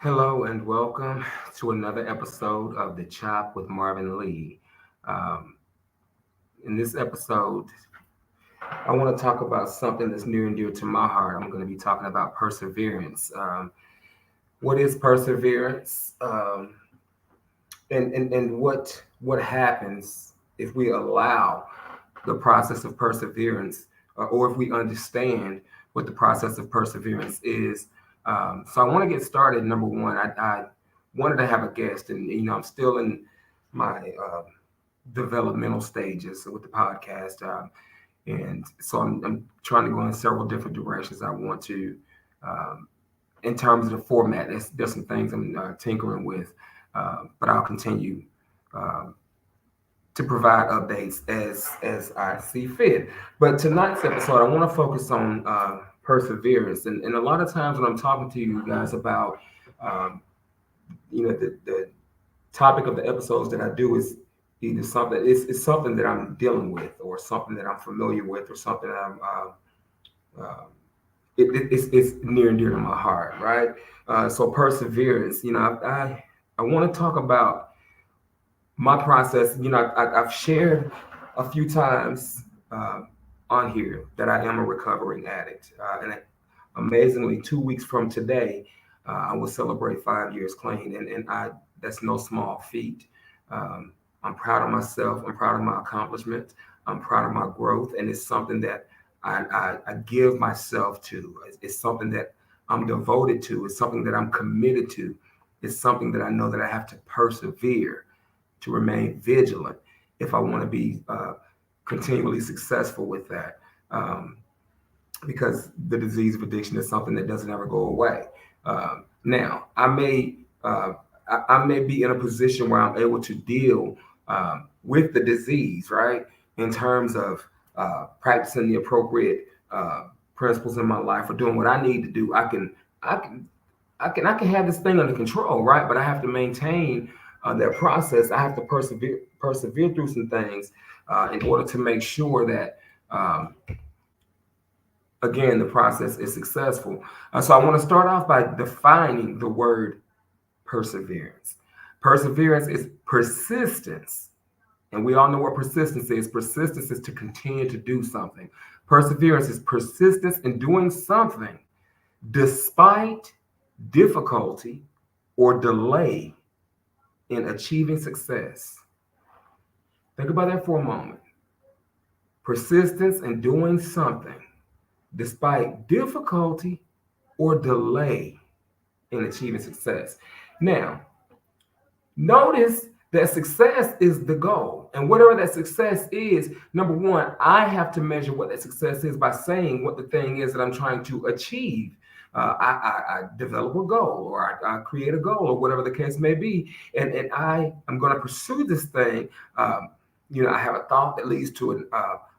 Hello and welcome to another episode of The Chop with Marvin Lee. Um, in this episode, I want to talk about something that's near and dear to my heart. I'm going to be talking about perseverance. What is perseverance? And what happens if we allow the process of perseverance, or if we understand what the process of perseverance is. So I want to get started. Number one, I wanted to have a guest, and I'm still in my developmental stages with the podcast, and so I'm trying to go in several different directions. I want to, um, in terms of the format, there's some things I'm tinkering with, but I'll continue. Um, to provide updates as I see fit. But tonight's episode, I want to focus on perseverance, and a lot of times when I'm talking to you guys about, um, the topic of the episodes that I do is either something it's something that I'm dealing with, or something that I'm familiar with, or something that it's near and dear to my heart, right? So perseverance, I want to talk about my process. I've shared a few times uh, on here that I am a recovering addict, and amazingly, 2 weeks from today, I will celebrate 5 years clean, and I that's no small feat. Um, I'm proud of myself. I'm proud of my accomplishments. I'm proud of my growth, and it's something that I give myself to. It's something that I'm devoted to. It's something that I'm committed to. It's something that I know that I have to persevere, to remain vigilant if I want to be continually successful with that. Because the disease of addiction is something that doesn't ever go away. Now, uh, I may be in a position where I'm able to deal with the disease, right? In terms of practicing the appropriate principles in my life, or doing what I need to do. I can, I can have this thing under control, right? But I have to maintain that process. I have to persevere through some things in order to make sure that, again, the process is successful. So I want to start off by defining the word perseverance. Perseverance is persistence. And we all know what persistence is. Persistence is to continue to do something. Perseverance is persistence in doing something despite difficulty or delay in achieving success. Think about that for a moment. Persistence in doing something despite difficulty or delay in achieving success. Now, notice that success is the goal. And whatever that success is, number one, I have to measure what that success is by saying what the thing is that I'm trying to achieve. I develop a goal, or I create a goal, or whatever the case may be, and I am going to pursue this thing. I have a thought that leads to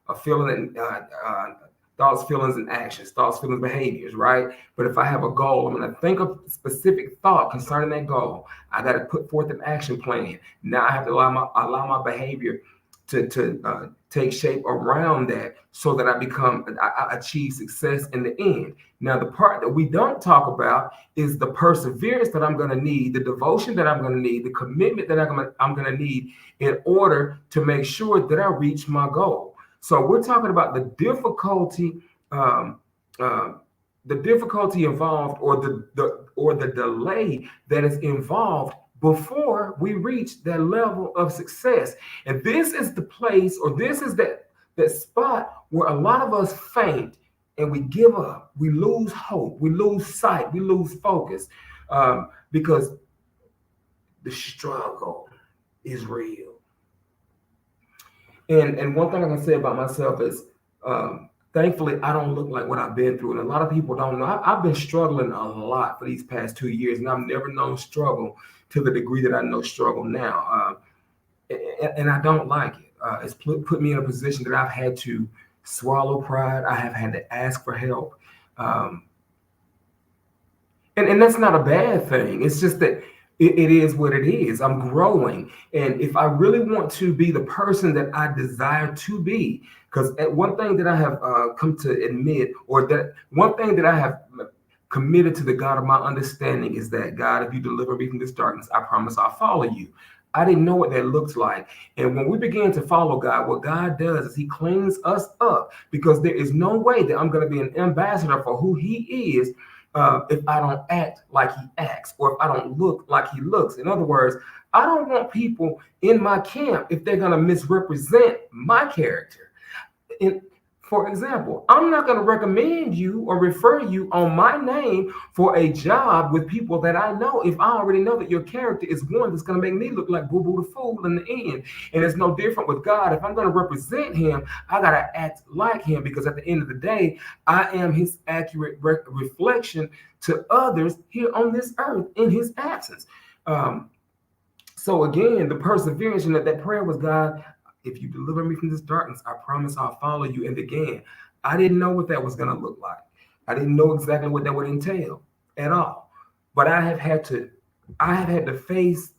a feeling, and thoughts, feelings, and actions, thoughts, feelings, behaviors, right? But if I have a goal, I'm going to think of a specific thought concerning that goal. I got to put forth an action plan. Now I have to allow my behavior to take shape around that, so that I achieve success in the end. Now, the part that we don't talk about is the perseverance that I'm going to need, the devotion that I'm going to need, the commitment that I'm going to need in order to make sure that I reach my goal. So we're talking about um, uh, the difficulty involved, or the delay that is involved before we reach that level of success. And this is the place, or this is that spot where a lot of us faint, and we give up. We lose hope. We lose sight. We lose focus, because the struggle is real. And one thing I can say about myself is, thankfully, I don't look like what I've been through. And a lot of people don't know. I've been struggling a lot for these past 2 years, and I've never known struggle to the degree that I know struggle now. And I don't like it. It's put me in a position that I've had to swallow pride. I have had to ask for help. Um, and that's not a bad thing. It's just that it is what it is. I'm growing. And if I really want to be the person that I desire to be, because one thing that I have come to admit, or that one thing that I have committed to the God of my understanding is that, God, if you deliver me from this darkness, I promise I'll follow you. I didn't know what that looked like. And when we begin to follow God, what God does is he cleans us up, because there is no way that I'm going to be an ambassador for who he is if I don't act like he acts, or if I don't look like he looks. In other words, I don't want people in my camp if they're going to misrepresent my character. For example, I'm not going to recommend you or refer you on my name for a job with people that I know if I already know that your character is one that's going to make me look like Boo Boo the Fool in the end. And it's no different with God. If I'm going to represent him, I got to act like him, because at the end of the day, I am his accurate reflection to others here on this earth in his absence. So again, the perseverance in that prayer was, God, if you deliver me from this darkness, I promise I'll follow you. And again, I didn't know what that was going to look like. I didn't know exactly what that would entail at all. But I have had to face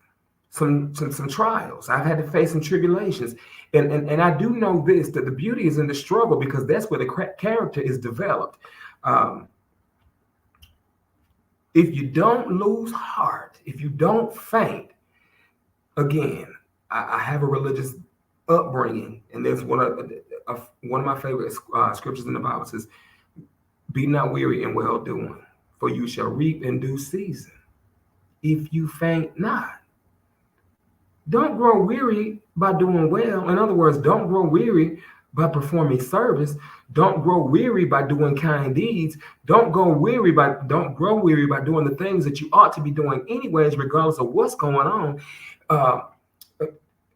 some trials. I've had to face some tribulations. And I do know this, that the beauty is in the struggle, because that's where the character is developed. If you don't lose heart, if you don't faint, again, I have a religious upbringing, and there's one of my favorite scriptures in the Bible says, "Be not weary in well doing, for you shall reap in due season, if you faint not." Don't grow weary by doing well. In other words, don't grow weary by performing service. Don't grow weary by doing kind deeds. Don't grow weary by doing the things that you ought to be doing anyways, regardless of what's going on.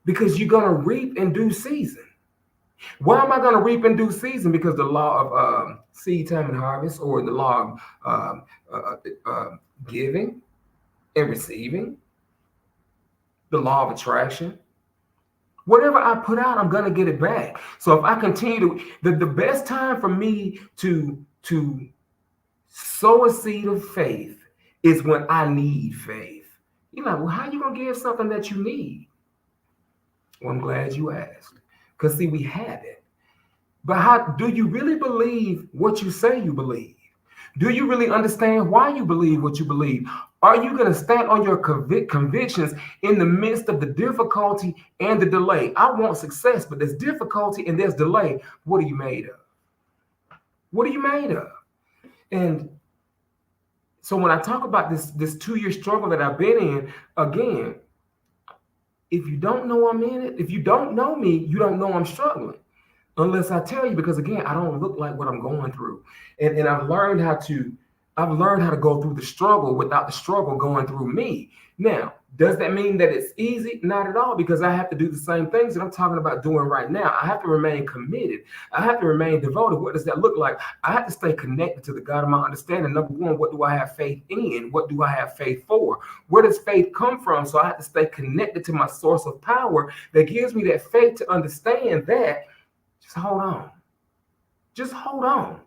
Because you're going to reap in due season. Why am I going to reap in due season? Because the law of seed time and harvest, or the law of giving and receiving, the law of attraction. Whatever I put out, I'm going to get it back. So if I continue to, the best time for me to sow a seed of faith is when I need faith. You're like, well, how are you going to give something that you need? Well, I'm glad you asked. Because see, we have it. But how do you really believe what you say you believe? Do you really understand why you believe what you believe? Are you going to stand on your convictions in the midst of the difficulty and the delay? I want success, but there's difficulty and there's delay. What are you made of? What are you made of? And so when I talk about this 2-year struggle that I've been in, again, if you don't know I'm in it, if you don't know me, you don't know I'm struggling. Unless I tell you, because again, I don't look like what I'm going through. And I've learned how to go through the struggle without the struggle going through me. Now, does that mean that it's easy? Not at all, because I have to do the same things that I'm talking about doing right now. I have to remain committed. I have to remain devoted. What does that look like? I have to stay connected to the God of my understanding. Number one, what do I have faith in? What do I have faith for? Where does faith come from? So I have to stay connected to my source of power that gives me that faith to understand that. Just hold on. Just hold on.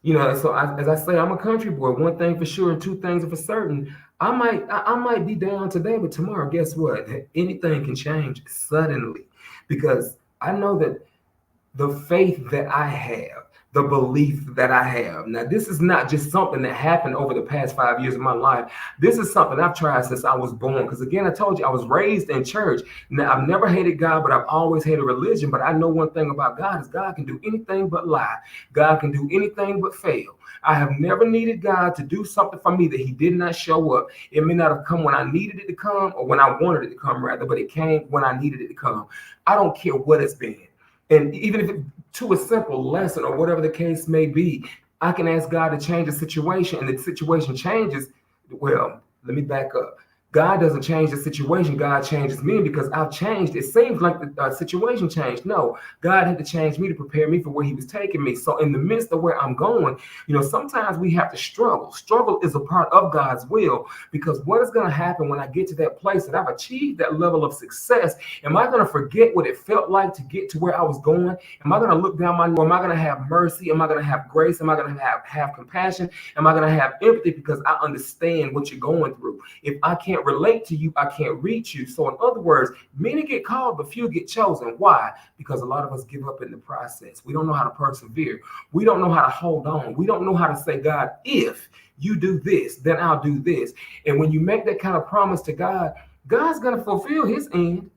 So as I say, I'm a country boy. One thing for sure, and two things are for certain. I might be down today, but tomorrow, guess what? Anything can change suddenly, because I know that the faith that I have, the belief that I have. Now, this is not just something that happened over the past 5 years of my life. This is something I've tried since I was born. Because again, I told you I was raised in church. Now, I've never hated God, but I've always hated religion. But I know one thing about God is God can do anything but lie. God can do anything but fail. I have never needed God to do something for me that he did not show up. It may not have come when I needed it to come, or when I wanted it to come, rather, but it came when I needed it to come. I don't care what it's been. And even if it's to a simple lesson or whatever the case may be, I can ask God to change the situation, and the situation changes. Well, let me back up. God doesn't change the situation. God changes me, because I've changed. It seems like the situation changed. No, God had to change me to prepare me for where he was taking me. So in the midst of where I'm going, sometimes we have to struggle. Struggle is a part of God's will, because what is going to happen when I get to that place that I've achieved that level of success? Am I going to forget what it felt like to get to where I was going? Am I going to look down am I going to have mercy? Am I going to have grace? Am I going to have compassion? Am I going to have empathy, because I understand what you're going through? If I can't can't relate to you, I can't reach you. So in other words, many get called, but few get chosen. Why? Because a lot of us give up in the process. We don't know how to persevere. We don't know how to hold on. We don't know how to say, God, if you do this, then I'll do this. And when you make that kind of promise to God, God's going to fulfill his end.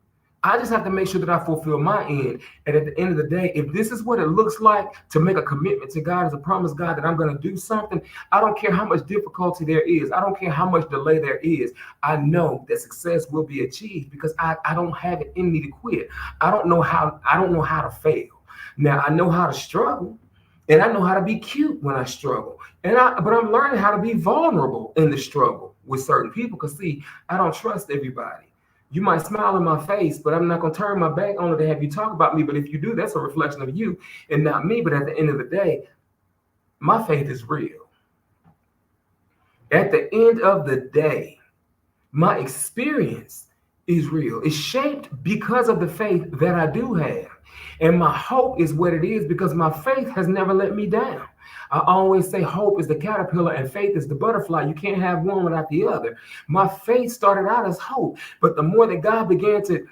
I just have to make sure that I fulfill my end. And at the end of the day, if this is what it looks like to make a commitment to God, as a promise God that I'm going to do something, I don't care how much difficulty there is. I don't care how much delay there is. I know that success will be achieved because I don't have it in me to quit. I don't know how to fail. Now I know how to struggle, and I know how to be cute when I struggle. But I'm learning how to be vulnerable in the struggle with certain people. Because see, I don't trust everybody. You might smile in my face, but I'm not going to turn my back on it to have you talk about me. But if you do, that's a reflection of you and not me. But at the end of the day, my faith is real. At the end of the day, my experience is real. It's shaped because of the faith that I do have. And my hope is what it is because my faith has never let me down. I always say hope is the caterpillar and faith is the butterfly. You can't have one without the other. My faith started out as hope, but the more that God began to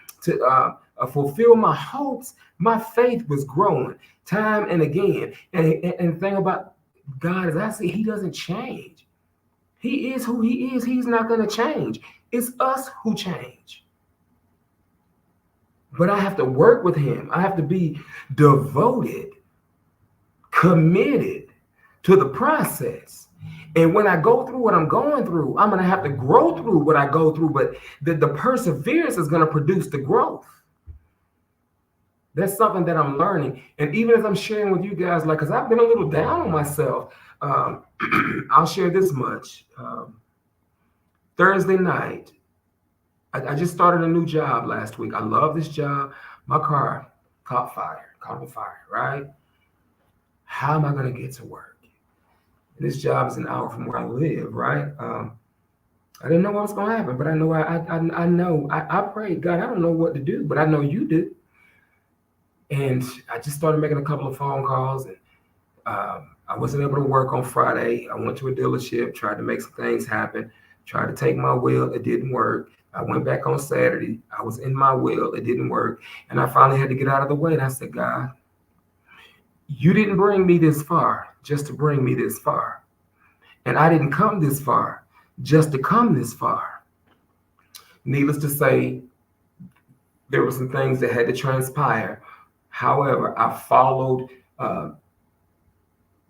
fulfill my hopes, my faith was growing time and again. And the thing about God is I see he doesn't change. He is who he is. He's not going to change. It's us who change. But I have to work with him. I have to be devoted, committed to the process. And when I go through what I'm going through, I'm going to have to grow through what I go through. But the perseverance is going to produce the growth. That's something that I'm learning. And even as I'm sharing with you guys, like, because I've been a little down on myself, I'll share this much. Thursday night, I just started a new job last week. I love this job. My car caught on fire, right? How am I going to get to work? And this job is an hour from where I live, right? I didn't know what was going to happen, but I know I know. I prayed, God, I don't know what to do, but I know you do. And I just started making a couple of phone calls, and I wasn't able to work on Friday. I went to a dealership, tried to make some things happen, tried to take my wheel. It didn't work. I went back on Saturday. I was in my wheel. It didn't work. And I finally had to get out of the way. And I said, God, you didn't bring me this far just to bring me this far. And I didn't come this far just to come this far. Needless to say, there were some things that had to transpire. However, I followed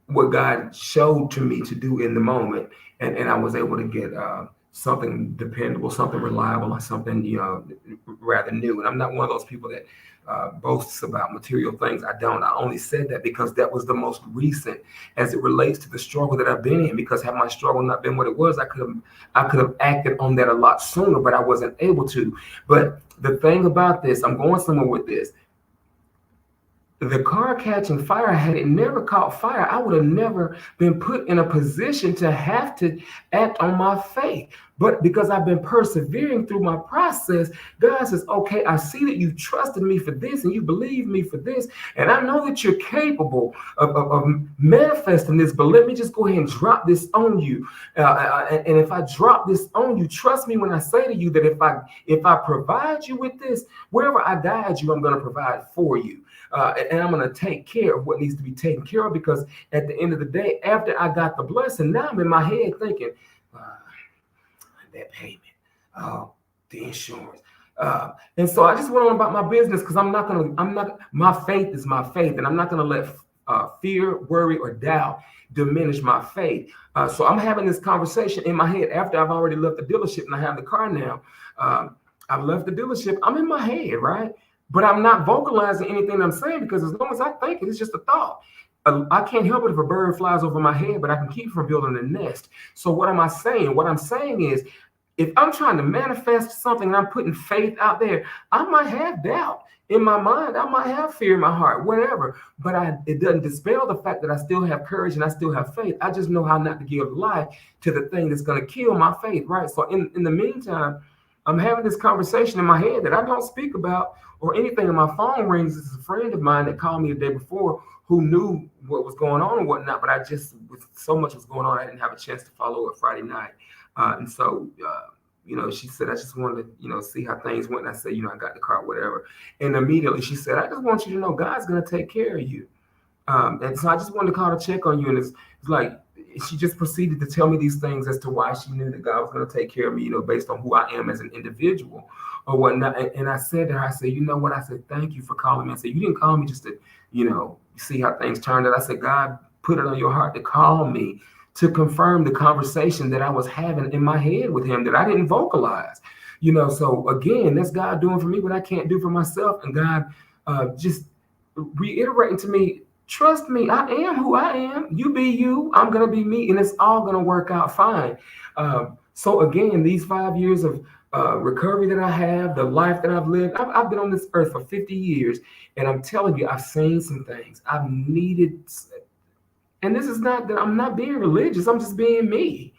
what God showed to me to do in the moment. And I was able to get something dependable, something reliable, and something, rather new. And I'm not one of those people that boasts about material things. I don't. I only said that because that was the most recent as it relates to the struggle that I've been in. Because had my struggle not been what it was, I could have acted on that a lot sooner, but I wasn't able to. But the thing about this, I'm going somewhere with this. The car catching fire, had it never caught fire, I would have never been put in a position to have to act on my faith. But because I've been persevering through my process, God says, okay, I see that you trusted me for this and you believe me for this. And I know that you're capable of manifesting this, but let me just go ahead and drop this on you. And if I drop this on you, trust me when I say to you that if I provide you with this, wherever I guide you, I'm going to provide for you. And I'm going to take care of what needs to be taken care of, because at the end of the day, after I got the blessing, now I'm in my head thinking, that payment, the insurance. And so I just went on about my business because my faith is my faith, and I'm not going to let fear, worry, or doubt diminish my faith. So I'm having this conversation in my head after I've already left the dealership and I have the car now. I've left the dealership. I'm in my head, right? But I'm not vocalizing anything I'm saying, because as long as I think it, it's just a thought. I can't help it if a bird flies over my head, but I can keep from building a nest. So what am I saying? What I'm saying is, if I'm trying to manifest something and I'm putting faith out there, I might have doubt in my mind. I might have fear in my heart, whatever. But it doesn't dispel the fact that I still have courage and I still have faith. I just know how not to give life to the thing that's going to kill my faith, right? So in the meantime, I'm having this conversation in my head that I don't speak about or anything. And my phone rings. It's a friend of mine that called me the day before who knew what was going on and whatnot. But with so much was going on, I didn't have a chance to follow it Friday night. And so She said, I just wanted to, see how things went. And I said, I got the car, whatever. And immediately she said, I just want you to know God's going to take care of you. And so I just wanted to call to check on you. And it's like, she just proceeded to tell me these things as to why she knew that God was going to take care of me, based on who I am as an individual or whatnot. And I said to her, I said, you know what? I said, thank you for calling me. I said, you didn't call me just to, see how things turned out. I said, God put it on your heart to call me to confirm the conversation that I was having in my head with him that I didn't vocalize. So again, that's God doing for me what I can't do for myself. And God just reiterating to me, trust me, I am who I am. You be you, I'm going to be me, and it's all going to work out fine. So again, these 5 years of recovery that I have, the life that I've lived, I've been on this earth for 50 years, and I'm telling you, I've seen some things. I've needed, and this is not that I'm not being religious, I'm just being me.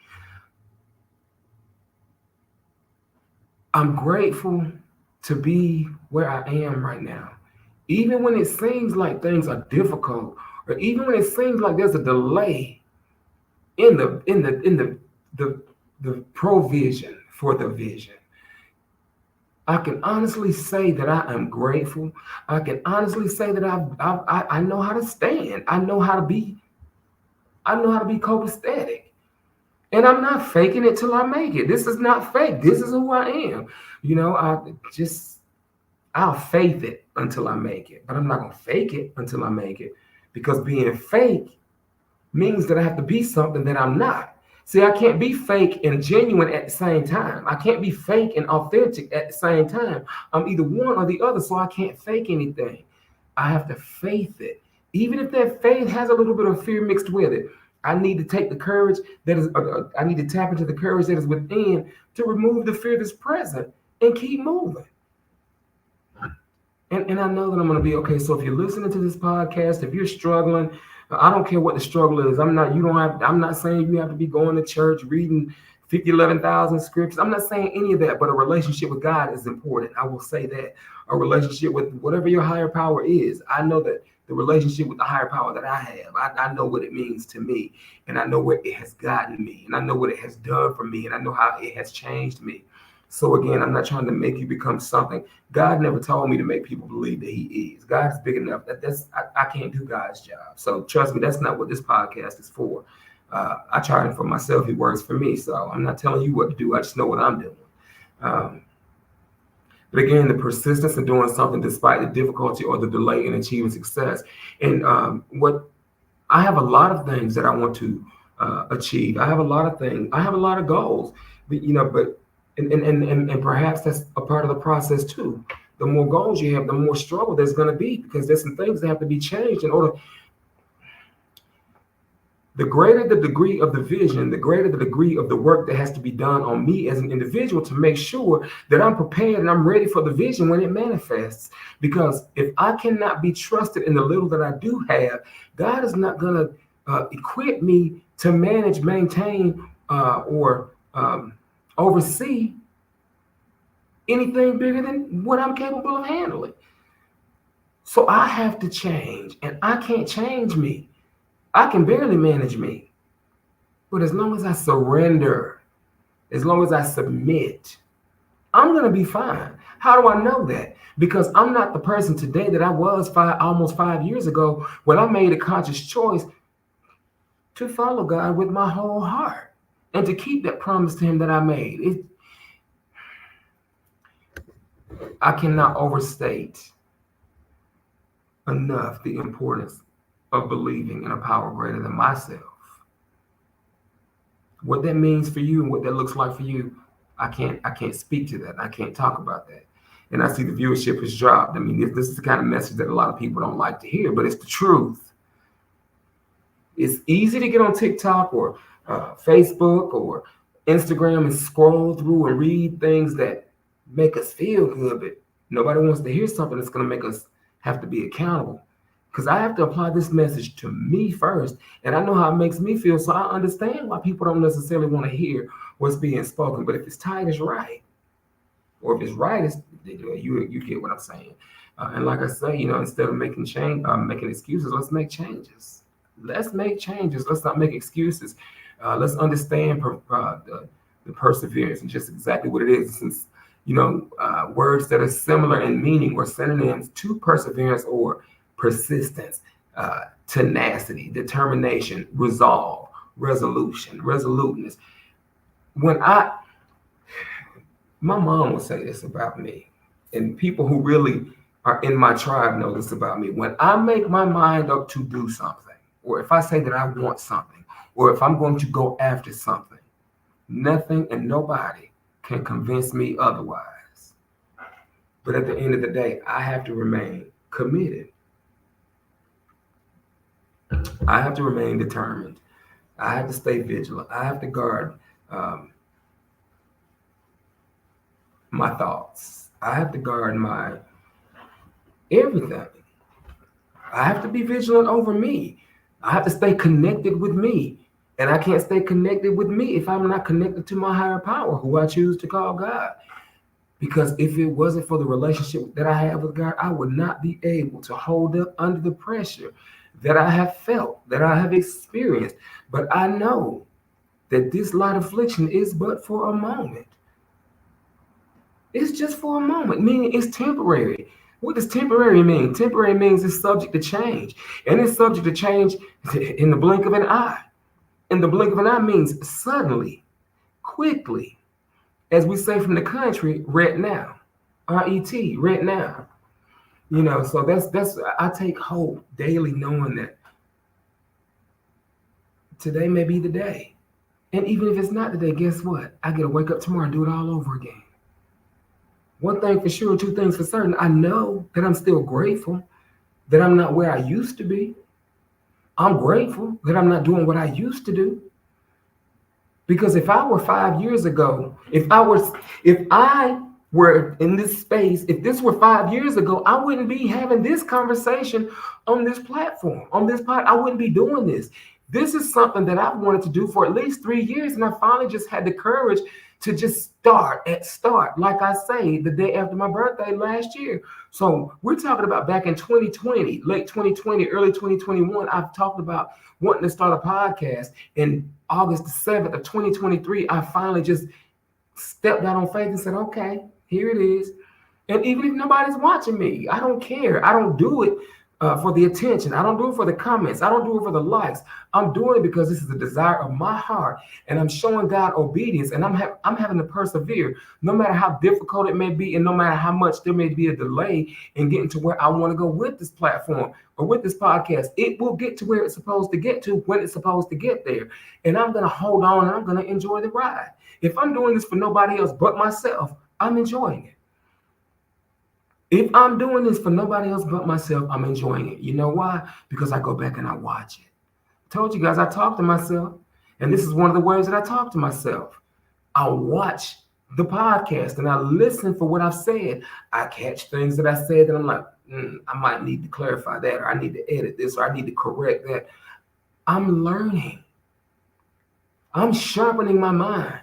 I'm grateful to be where I am right now. Even when it seems like things are difficult, or even when it seems like there's a delay in the provision for the vision, I can honestly say that I am grateful. I can honestly say that I know how to stand. I know how to be copacetic. And I'm not faking it till I make it. This is not fake. This is who I am. I'll faith it until I make it, but I'm not going to fake it until I make it, because being fake means that I have to be something that I'm not. See, I can't be fake and genuine at the same time. I can't be fake and authentic at the same time. I'm either one or the other, so I can't fake anything. I have to faith it. Even if that faith has a little bit of fear mixed with it, I need to take the courage that is, I need to tap into the courage that is within to remove the fear that's present and keep moving. And I know that I'm going to be okay. So if you're listening to this podcast, if you're struggling, I don't care what the struggle is. I'm not saying you have to be going to church, reading 11,000 scriptures. I'm not saying any of that, but a relationship with God is important. I will say that. A relationship with whatever your higher power is. I know that the relationship with the higher power that I have, I know what it means to me, and I know where it has gotten me, and I know what it has done for me, and I know how it has changed me. So again, I'm not trying to make you become something. God never told me to make people believe that he is. God's big enough. I can't do God's job. So trust me, that's not what this podcast is for. I try it for myself. He works for me. So I'm not telling you what to do. I just know what I'm doing. But again, the persistence in doing something despite the difficulty or the delay in achieving success. And what I have a lot of things that I want to achieve. I have a lot of things. I have a lot of goals. But and perhaps that's a part of the process too. The more goals you have, the more struggle there's going to be, because there's some things that have to be changed in order. The greater the degree of the vision, the greater the degree of the work that has to be done on me as an individual to make sure that I'm prepared and I'm ready for the vision when it manifests. Because if I cannot be trusted in the little that I do have, God is not going to equip me to manage, maintain, or oversee anything bigger than what I'm capable of handling. So I have to change, and I can't change me. I can barely manage me. But as long as I surrender, as long as I submit, I'm going to be fine. How do I know that? Because I'm not the person today that I was almost 5 years ago when I made a conscious choice to follow God with my whole heart and to keep that promise to him that I made. I cannot overstate enough the importance of believing in a power greater than myself. What that means for you and what that looks like for you, I can't speak to that. I can't talk about that. And I see the viewership has dropped. I mean, this is the kind of message that a lot of people don't like to hear, but it's the truth. It's easy to get on TikTok or Facebook or Instagram and scroll through and read things that make us feel good, but nobody wants to hear something that's going to make us have to be accountable. Because I have to apply this message to me first, and I know how it makes me feel, so I understand why people don't necessarily want to hear what's being spoken. But if it's tight, it's right. Or if it's right, you get what I'm saying. And like I say, instead of making excuses, let's make changes. Let's make changes. Let's not make excuses. Let's understand the perseverance, and just exactly what it is. Since words that are similar in meaning or synonyms to perseverance or persistence, tenacity, determination, resolve, resolution, resoluteness. My mom will say this about me, and people who really are in my tribe know this about me. When I make my mind up to do something, or if I say that I want something, or if I'm going to go after something, nothing and nobody can convince me otherwise. But at the end of the day, I have to remain committed. I have to remain determined. I have to stay vigilant. I have to guard my thoughts. I have to guard my everything. I have to be vigilant over me. I have to stay connected with me. And I can't stay connected with me if I'm not connected to my higher power, who I choose to call God. Because if it wasn't for the relationship that I have with God, I would not be able to hold up under the pressure that I have felt, that I have experienced. But I know that this light affliction is but for a moment. It's just for a moment, meaning it's temporary. What does temporary mean? Temporary means it's subject to change. And it's subject to change in the blink of an eye. And the blink of an eye means suddenly, quickly, as we say from the country, right now. R-E-T, right now. So that's I take hope daily knowing that today may be the day. And even if it's not the day, guess what? I get to wake up tomorrow and do it all over again. One thing for sure, two things for certain. I know that I'm still grateful that I'm not where I used to be. I'm grateful that I'm not doing what I used to do. Because if I were 5 years ago, if I were in this space, if this were 5 years ago, I wouldn't be having this conversation on this platform, on this pod. I wouldn't be doing this. This is something that I've wanted to do for at least 3 years. And I finally just had the courage to just start, like I say, the day after my birthday last year. So we're talking about back in 2020, late 2020, early 2021, I've talked about wanting to start a podcast. In August the 7th of 2023, I finally just stepped out on faith and said, okay, here it is. And even if nobody's watching me, I don't care. I don't do it for the attention. I don't do it for the comments. I don't do it for the likes. I'm doing it because this is the desire of my heart, and I'm showing God obedience, and I'm having to persevere, no matter how difficult it may be, and no matter how much there may be a delay in getting to where I want to go with this platform or with this podcast. It will get to where it's supposed to get to when it's supposed to get there, and I'm going to hold on, and I'm going to enjoy the ride. If I'm doing this for nobody else but myself, I'm enjoying it. If I'm doing this for nobody else but myself, I'm enjoying it. You know why? Because I go back and I watch it. I told you guys I talk to myself. And this is one of the ways that I talk to myself. I watch the podcast and I listen for what I've said. I catch things that I said that I'm like, I might need to clarify that, or I need to edit this, or I need to correct that. I'm learning. I'm sharpening my mind.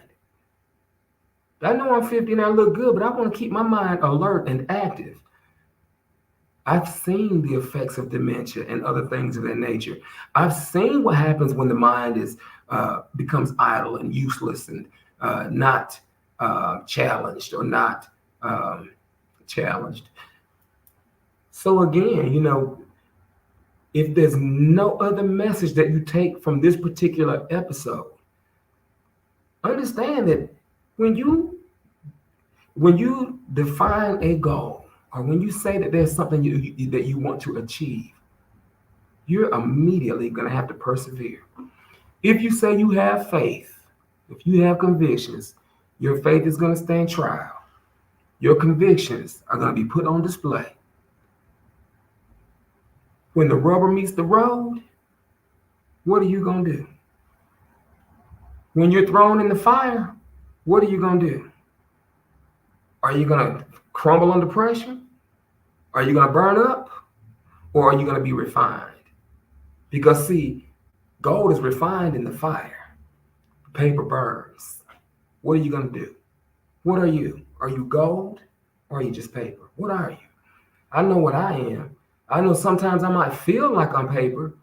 I know I'm 50 and I look good, but I want to keep my mind alert and active. I've seen the effects of dementia and other things of that nature. I've seen what happens when the mind is becomes idle and useless and not challenged or not challenged. So again, if there's no other message that you take from this particular episode, understand that when you define a goal, or when you say that there's something that you want to achieve, you're immediately going to have to persevere. If you say you have faith, if you have convictions, your faith is going to stand trial. Your convictions are going to be put on display. When the rubber meets the road, what are you going to do? When you're thrown in the fire, what are you going to do? Are you going to crumble under pressure? Are you going to burn up? Or are you going to be refined? Because see, gold is refined in the fire. Paper burns. What are you going to do? What are you? Are you gold or are you just paper? What are you? I know what I am. I know sometimes I might feel like I'm paper,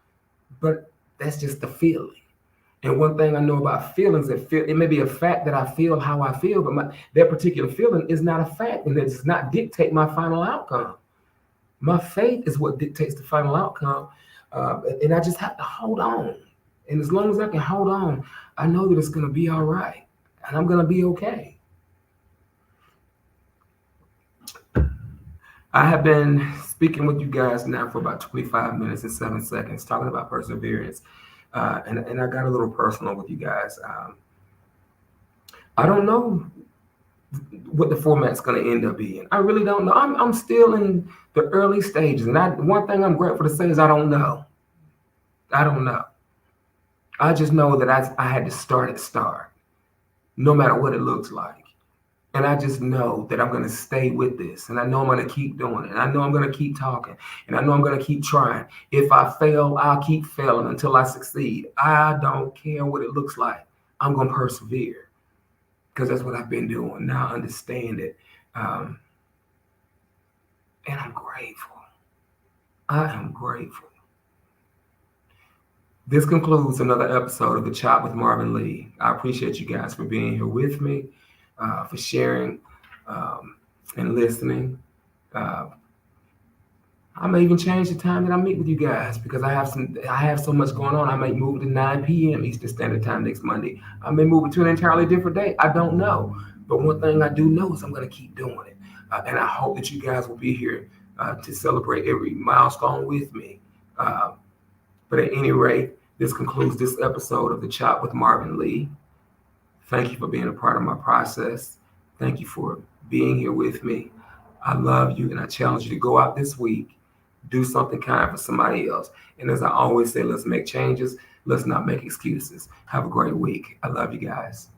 but that's just the feeling. And one thing I know about feelings, it may be a fact that I feel how I feel, but that particular feeling is not a fact, and it does not dictate my final outcome. My faith is what dictates the final outcome, and I just have to hold on. And as long as I can hold on, I know that it's going to be all right, and I'm going to be okay. I have been speaking with you guys now for about 25 minutes and 7 seconds, talking about perseverance. And I got a little personal with you guys. I don't know what the format's going to end up being. I really don't know. I'm still in the early stages. And one thing I'm grateful to say is I don't know. I don't know. I just know that I had to start, no matter what it looks like. And I just know that I'm going to stay with this. And I know I'm going to keep doing it. And I know I'm going to keep talking. And I know I'm going to keep trying. If I fail, I'll keep failing until I succeed. I don't care what it looks like. I'm going to persevere because that's what I've been doing. Now I understand it. And I'm grateful. I am grateful. This concludes another episode of The Chop with Marvin Lee. I appreciate you guys for being here with me. For sharing and listening. I may even change the time that I meet with you guys because I have so much going on. I may move it to 9 p.m. Eastern Standard Time next Monday. I may move it to an entirely different day. I don't know. But one thing I do know is I'm going to keep doing it. And I hope that you guys will be here to celebrate every milestone with me. But at any rate, this concludes this episode of The Chop with Marvin Lee. Thank you for being a part of my process. Thank you for being here with me. I love you, and I challenge you to go out this week, do something kind for somebody else. And as I always say, let's make changes. Let's not make excuses. Have a great week. I love you guys.